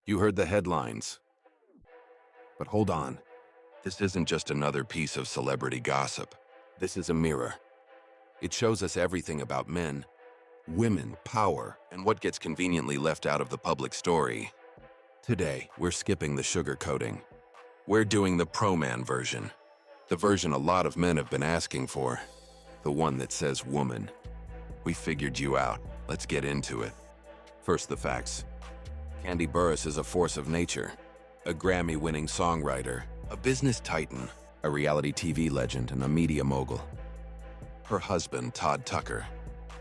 You heard the headlines. But hold on. This isn't just another piece of celebrity gossip. This is a mirror. It shows us everything about men, women, power, and what gets conveniently left out of the public story. Today, we're skipping the sugarcoating. We're doing the pro-man version. The version a lot of men have been asking for. The one that says woman. We figured you out. Let's get into it. First, the facts. Kandi Burruss is a force of nature. A Grammy-winning songwriter, a business titan, a reality TV legend, and a media mogul. Her husband, Todd Tucker,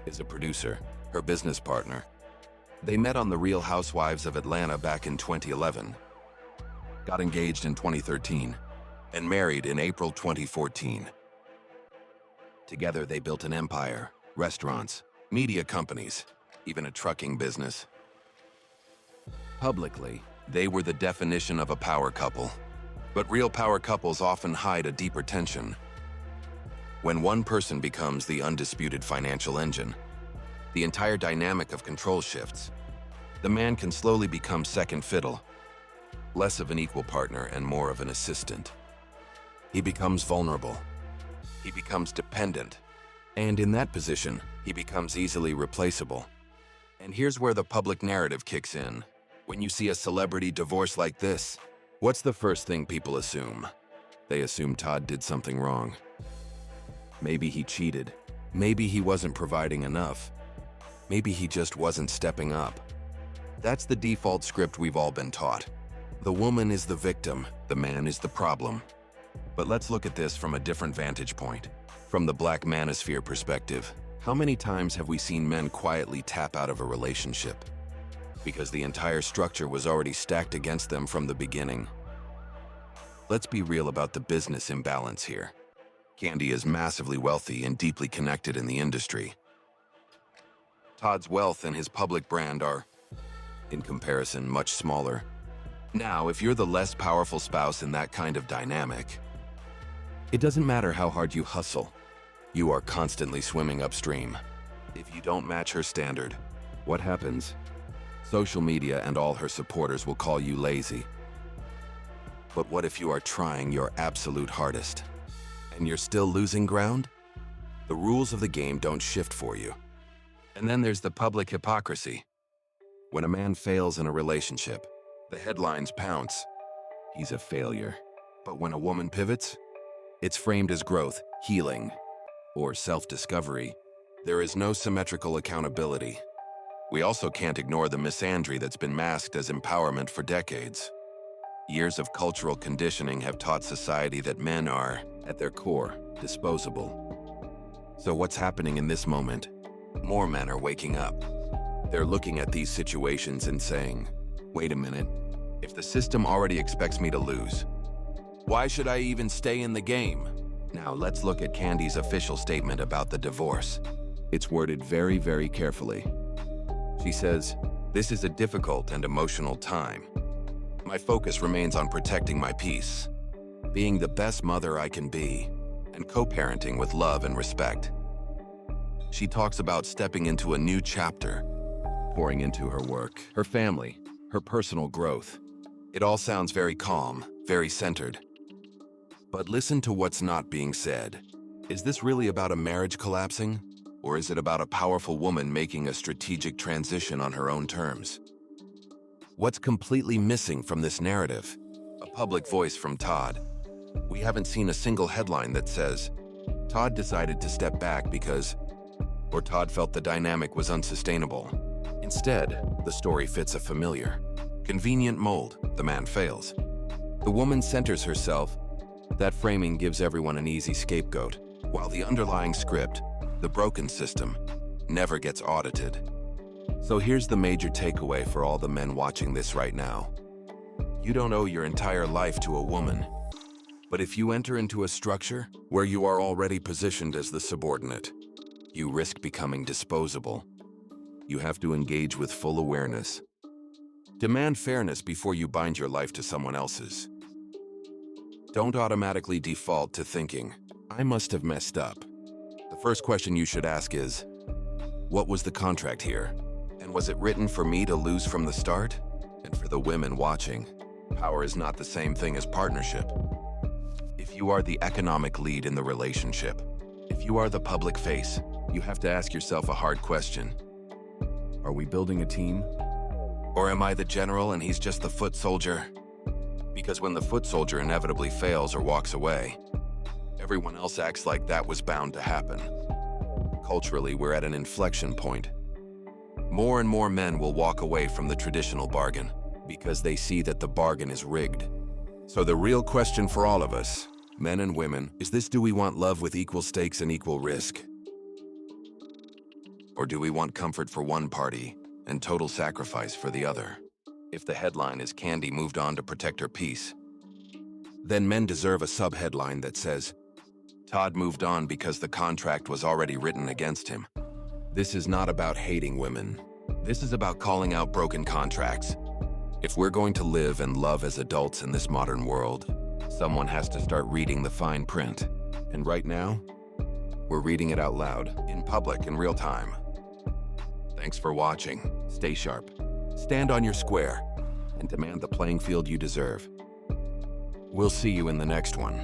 is a producer, her business partner. They met on The Real Housewives of Atlanta back in 2011, got engaged in 2013, and married in April 2014. Together, they built an empire, restaurants, media companies, even a trucking business. Publicly, they were the definition of a power couple. But real power couples often hide a deeper tension. When one person becomes the undisputed financial engine, the entire dynamic of control shifts. The man can slowly become second fiddle, less of an equal partner and more of an assistant. He becomes vulnerable. He becomes dependent. And in that position, he becomes easily replaceable. And here's where the public narrative kicks in. When you see a celebrity divorce like this, what's the first thing people assume? They assume Todd did something wrong. Maybe he cheated. Maybe he wasn't providing enough. Maybe he just wasn't stepping up. That's the default script we've all been taught. The woman is the victim, the man is the problem. But let's look at this from a different vantage point. From the black manosphere perspective, how many times have we seen men quietly tap out of a relationship? Because the entire structure was already stacked against them from the beginning. Let's be real about the business imbalance here. Kandi is massively wealthy and deeply connected in the industry. Todd's wealth and his public brand are, in comparison, much smaller. Now, if you're the less powerful spouse in that kind of dynamic, it doesn't matter how hard you hustle. You are constantly swimming upstream. If you don't match her standard, what happens? Social media and all her supporters will call you lazy. But what if you are trying your absolute hardest and you're still losing ground? The rules of the game don't shift for you. And then there's the public hypocrisy. When a man fails in a relationship, the headlines pounce. He's a failure. But when a woman pivots, it's framed as growth, healing, or self-discovery. There is no symmetrical accountability. We also can't ignore the misandry that's been masked as empowerment for decades. Years of cultural conditioning have taught society that men are, at their core, disposable. So what's happening in this moment? More men are waking up. They're looking at these situations and saying, wait a minute, if the system already expects me to lose, why should I even stay in the game? Now let's look at Kandi's official statement about the divorce. It's worded very, very carefully. She says, "This is a difficult and emotional time. My focus remains on protecting my peace, being the best mother I can be, and co-parenting with love and respect." She talks about stepping into a new chapter, pouring into her work, her family, her personal growth. It all sounds very calm, very centered. But listen to what's not being said. Is this really about a marriage collapsing? Or is it about a powerful woman making a strategic transition on her own terms? What's completely missing from this narrative? A public voice from Todd. We haven't seen a single headline that says, Todd decided to step back because, or Todd felt the dynamic was unsustainable. Instead, the story fits a familiar, convenient mold. The man fails. The woman centers herself. That framing gives everyone an easy scapegoat, while the underlying script, the broken system, never gets audited. So here's the major takeaway for all the men watching this right now. You don't owe your entire life to a woman. But if you enter into a structure where you are already positioned as the subordinate, you risk becoming disposable. You have to engage with full awareness. Demand fairness before you bind your life to someone else's. Don't automatically default to thinking, I must have messed up. The first question you should ask is, what was the contract here? And was it written for me to lose from the start? And for the women watching, power is not the same thing as partnership. If you are the economic lead in the relationship, if you are the public face, you have to ask yourself a hard question. Are we building a team? Or am I the general and he's just the foot soldier? Because when the foot soldier inevitably fails or walks away, everyone else acts like that was bound to happen. Culturally, we're at an inflection point. More and more men will walk away from the traditional bargain because they see that the bargain is rigged. So the real question for all of us, men and women, is this: do we want love with equal stakes and equal risk? Or do we want comfort for one party and total sacrifice for the other? If the headline is "Kandi moved on to protect her peace," then men deserve a sub-headline that says, "Todd moved on because the contract was already written against him." This is not about hating women. This is about calling out broken contracts. If we're going to live and love as adults in this modern world, someone has to start reading the fine print. And right now, we're reading it out loud, in public, in real time. Thanks for watching. Stay sharp. Stand on your square and demand the playing field you deserve. We'll see you in the next one.